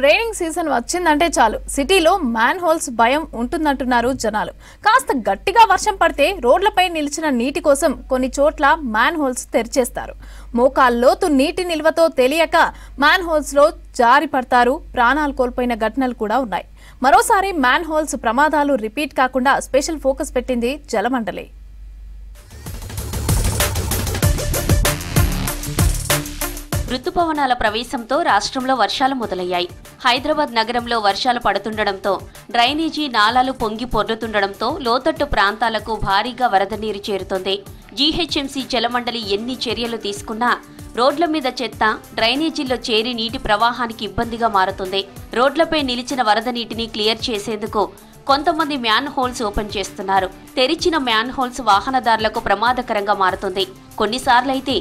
Raining season వచ్చిందంటే చాలు సిటీలో మ్యాన్ హోల్స్ భయం ఉంటుందంటున్నారు జనాలు. కాస్త గట్టిగా వర్షం పడితే రోడ్లపై నిలిచిన నీటి కోసం కొన్ని చోట్ల మ్యాన్ హోల్స్ తెరిచేస్తారు. మోకాల్లోతు నీటి నిల్వతో తెలియక మ్యాన్ హోల్స్ లో జారి పడతారు. ప్రాణాలు కోల్పోయిన ఘటనలు కూడా ఉన్నాయి. మరోసారి మ్యాన్ హోల్స్ ప్రమాదాలు రిపీట్ కాకుండా స్పెషల్ ఫోకస్ పెట్టింది జలమండలి. ఋతుపవనాల ప్రవేశంతో రాష్ట్రంలో వర్షాలు మొదలయ్యాయి. హైదరాబాద్ నగరంలో వర్షాలు పడుతుండటంతో డ్రైనేజీ నాలాలు పొంగి పొర్లుతుండటంతో లోతట్టు ప్రాంతాలకు భారీగా వరద నీరు చేరుతోంది. జీహెచ్ఎంసీ జలమండలి ఎన్ని చర్యలు తీసుకున్నా రోడ్ల మీద చెత్త డ్రైనేజీల్లో చేరి నీటి ప్రవాహానికి ఇబ్బందిగా మారుతుంది. రోడ్లపై నిలిచిన వరద నీటిని క్లియర్ చేసేందుకు కొంతమంది మ్యాన్ హోల్స్ ఓపెన్ చేస్తున్నారు. తెరిచిన మ్యాన్ హోల్స్ వాహనదారులకు ప్రమాదకరంగా మారుతుంది. కొన్నిసార్లైతే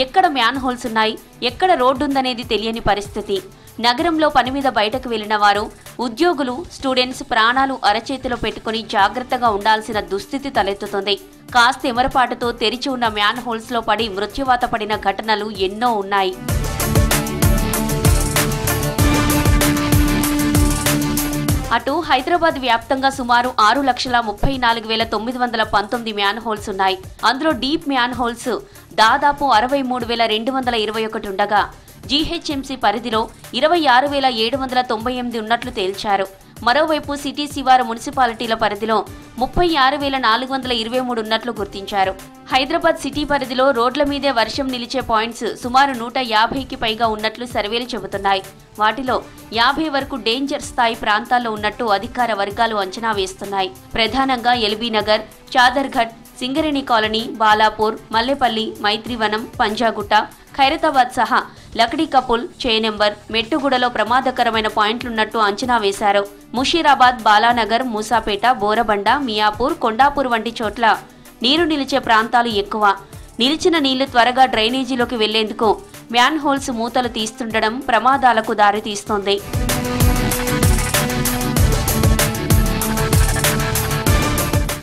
ఎక్కడ మ్యాన్ హోల్స్ ఉన్నాయి, ఎక్కడ రోడ్డుందనేది తెలియని పరిస్థితి. నగరంలో పని మీద బయటకు వెళ్లిన వారు, ఉద్యోగులు, స్టూడెంట్స్ ప్రాణాలు అరచేతిలో పెట్టుకుని జాగ్రత్తగా ఉండాల్సిన దుస్థితి తలెత్తుతుంది. కాస్త ఎమరపాటుతో తెరిచి ఉన్న మ్యాన్ హోల్స్ లో పడి మృత్యువాత పడిన ఘటనలు ఎన్నో ఉన్నాయి. అటు హైదరాబాద్ వ్యాప్తంగా సుమారు 6,34,919 మ్యాన్ హోల్స్ ఉన్నాయి. అందులో డీప్ మ్యాన్ హోల్స్ దాదాపు 63,221 ఉండగా జీహెచ్ఎంసీ పరిధిలో 26,798 ఉన్నట్లు తేల్చారు. మరోవైపు సిటీ శివారు మున్సిపాలిటీల పరిధిలో 36,423 ఉన్నట్లు గుర్తించారు. హైదరాబాద్ సిటీ పరిధిలో రోడ్ల మీదే వర్షం నిలిచే పాయింట్స్ సుమారు 150కి పైగా ఉన్నట్లు సర్వేలు చెబుతున్నాయి. వాటిలో 50 వరకు డేంజర్ స్థాయి ప్రాంతాల్లో ఉన్నట్టు అధికార వర్గాలు అంచనా వేస్తున్నాయి. ప్రధానంగా ఎల్బీ నగర్, చాదర్ఘట్, సింగరేణి కాలనీ, బాలాపూర్, మల్లెపల్లి, మైత్రివనం, పంజాగుట్ట, ఖైరతాబాద్ సహా లక్డీ కపుల్, చేనెంబర్, మెట్టుగూడలో ప్రమాదకరమైన పాయింట్లున్నట్టు అంచనా వేశారు. ముషీరాబాద్, బాలానగర్, మూసాపేట, బోరబండ, మియాపూర్, కొండాపూర్ వంటి చోట్ల నీరు నిలిచే ప్రాంతాలు ఎక్కువ. నిలిచిన నీళ్లు త్వరగా డ్రైనేజీలోకి వెళ్లేందుకు మ్యాన్ హోల్స్ మూతలు తీస్తుండడం ప్రమాదాలకు దారితీస్తోంది.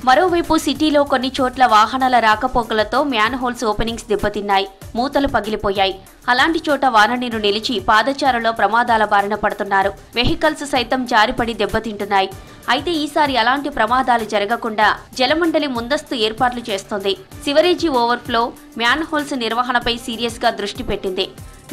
మరోవైపు సిటీలో కొన్ని చోట్ల వాహనాల రాకపోకలతో మ్యాన్ హోల్స్ ఓపెనింగ్స్ దెబ్బతిన్నాయి. మూతలు పగిలిపోయాయి. అలాంటి చోట వాననీరు నిలిచి పాదచారులో ప్రమాదాల బారిన పడుతున్నారు. వెహికల్స్ సైతం జారిపడి దెబ్బతింటున్నాయి. అయితే ఈసారి అలాంటి ప్రమాదాలు జరగకుండా జలమండలి ముందస్తు ఏర్పాట్లు చేస్తోంది. సివరేజీ ఓవర్ఫ్లో, మ్యాన్ హోల్స్ నిర్వహణపై సీరియస్ గా దృష్టి పెట్టింది.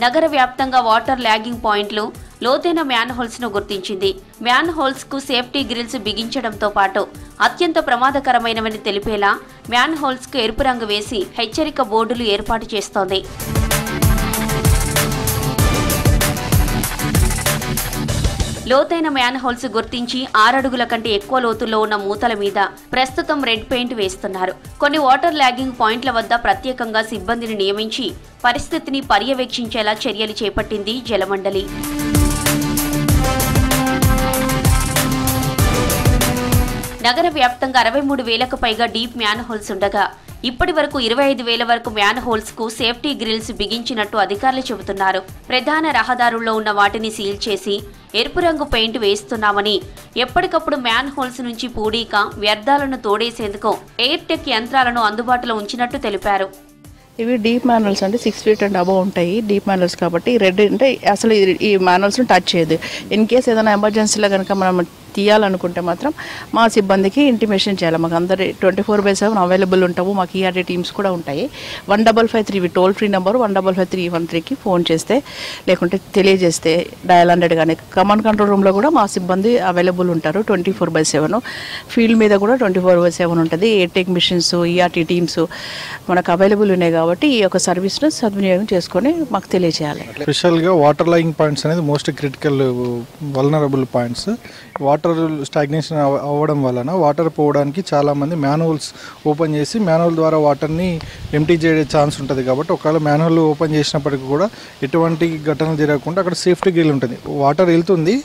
నగర వ్యాప్తంగా వాటర్ ల్యాగింగ్ పాయింట్లు, లోతైన మ్యాన్ హోల్స్ ను గుర్తించింది. మ్యాన్ హోల్స్ కు సేఫ్టీ గ్రిల్స్ బిగించడంతో పాటు అత్యంత ప్రమాదకరమైనవని తెలిపేలా మ్యాన్ హోల్స్ కు ఎరుపు రంగు వేసి హెచ్చరిక బోర్డులు ఏర్పాటు చేస్తోంది. లోతైన మ్యాన్ హోల్స్ గుర్తించి 6 అడుగుల కంటే ఎక్కువ లోతుల్లో ఉన్న మూతల మీద ప్రస్తుతం రెడ్ పెయింట్ వేస్తున్నారు. కొన్ని వాటర్ ల్యాగింగ్ పాయింట్ల వద్ద ప్రత్యేకంగా సిబ్బందిని నియమించి పరిస్థితిని పర్యవేక్షించేలా చర్యలు చేపట్టింది జలమండలి. నగర వ్యాప్తంగా 63,000కు పైగా డీప్ మ్యాన్ హోల్స్ ఉండగా ఇప్పటి వరకు 25,000 వరకు మ్యాన్ హోల్స్ కు సేఫ్టీ గ్రిల్స్ బిగించినట్టు అధికారులు చెబుతున్నారు. ప్రధాన రహదారుల్లో ఉన్న వాటిని సీల్ చేసి ఎరుపు రంగు పెయింట్ వేస్తున్నామని, ఎప్పటికప్పుడు మ్యాన్ హోల్స్ నుంచి పూడీక వ్యర్థాలను తోడేసేందుకు ఎయిర్ టెక్ యంత్రాలను అందుబాటులో ఉంచినట్టు తెలిపారు. ఇవి డీప్ మాన్యువల్స్ అంటే 6 feet అండ్ అబవ్ ఉంటాయి. డీప్ మాన్యువల్స్ కాబట్టి రెడ్ అంటే అసలు ఈ మాన్యువల్స్ని టచ్ చేయదు. ఇన్ కేస్ ఏదైనా ఎమర్జెన్సీలో కనుక మనం తీయాలనుకుంటే మాత్రం మా సిబ్బందికి ఇంటిమేషన్ చేయాలి. మాకు అందరి 24/7 అవైలబుల్ ఉంటాము. మాకు ఈఆర్డీ టీమ్స్ కూడా ఉంటాయి. 1553 టోల్ ఫ్రీ నెంబర్ 155313కి ఫోన్ చేస్తే లేకుంటే తెలియజేస్తే డయల్ 100 కానీ కమాండ్ కంట్రోల్ రూమ్లో కూడా మా సిబ్బంది అవైలబుల్ ఉంటారు. 24/7 ఫీల్డ్ మీద కూడా 24/7 ఉంటుంది. ఎయిర్టెక్ మిషన్స్, ఈఆర్టీ టీమ్స్ మనకు అవైలబుల్ ఉన్నాయి కాబట్టి ఈ యొక్క సర్వీస్ను సద్వినియోగం చేసుకొని మాకు తెలియజేయాలి. స్పెషల్గా వాటర్ లైయింగ్ పాయింట్స్ అనేది most critical vulnerable points. Water stagnation అవ్వడం వలన వాటర్ పోవడానికి చాలామంది మ్యాన్హోల్స్ ఓపెన్ చేసి మ్యాన్హోల్ ద్వారా వాటర్ని ఎంటీ చేసే ఛాన్స్ ఉంటుంది. కాబట్టి ఒకవేళ మ్యాన్హోల్ ఓపెన్ చేసినప్పటికీ కూడా ఎటువంటి ఘటనలు జరగకుండా అక్కడ సేఫ్టీ గ్రిల్ ఉంటుంది. వాటర్ వెళ్తుంది,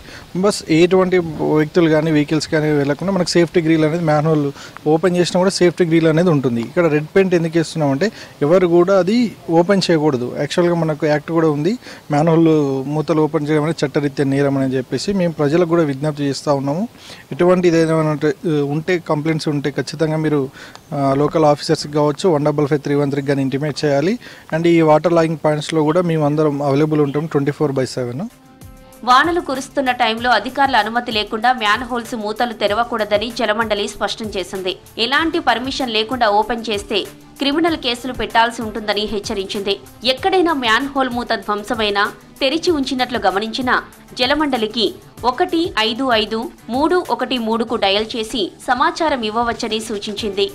బస్ ఎటువంటి వ్యక్తులు కానీ వెహికల్స్ కానీ వెళ్ళకుండా మనకు సేఫ్టీ గ్రిల్ అనేది మ్యాన్హోల్ ఓపెన్ చేసినా కూడా సేఫ్టీ గ్రిల్ అనేది ఉంటుంది. ఇక్కడ రెడ్ పెయింట్ ఎందుకు వేస్తున్నామంటే ఎవరు కూడా అది ఓపెన్ చేయకూడదు. యాక్చువల్గా మనకు యాక్ట్ కూడా ఉంది, మ్యాన్హోల్ మూతలు ఓపెన్ చేయడం అనేది చట్టరీత్యా నేరం అని చెప్పేసి మేము ప్రజలకు కూడా విజ్ఞప్తి చేస్తూ ఉన్నాము. ఇటువంటి ఏదైనా ఉంటే కంప్లైంట్స్ ఉంటే ఖచ్చితంగా మీరు లోకల్ ఆఫీసర్స్కి కావచ్చు 155313 కానీ ఇంటిమేట్ చేయాలి. అండ్ ఈ వాటర్ లాగింగ్ పాయింట్స్లో కూడా మేము అందరం అవైలబుల్ ఉంటాం 24/7. వానలు కురుస్తున్న టైంలో అధికారుల అనుమతి లేకుండా మ్యాన్ హోల్స్ మూతలు తెరవకూడదని జలమండలి స్పష్టం చేసింది. ఎలాంటి పర్మిషన్ లేకుండా ఓపెన్ చేస్తే క్రిమినల్ కేసులు పెట్టాల్సి ఉంటుందని హెచ్చరించింది. ఎక్కడైనా మ్యాన్ హోల్ మూత ధ్వంసమైనా తెరిచి ఉంచినట్లు గమనించినా జలమండలికి 155-313కు డయల్ చేసి సమాచారం ఇవ్వవచ్చని సూచించింది.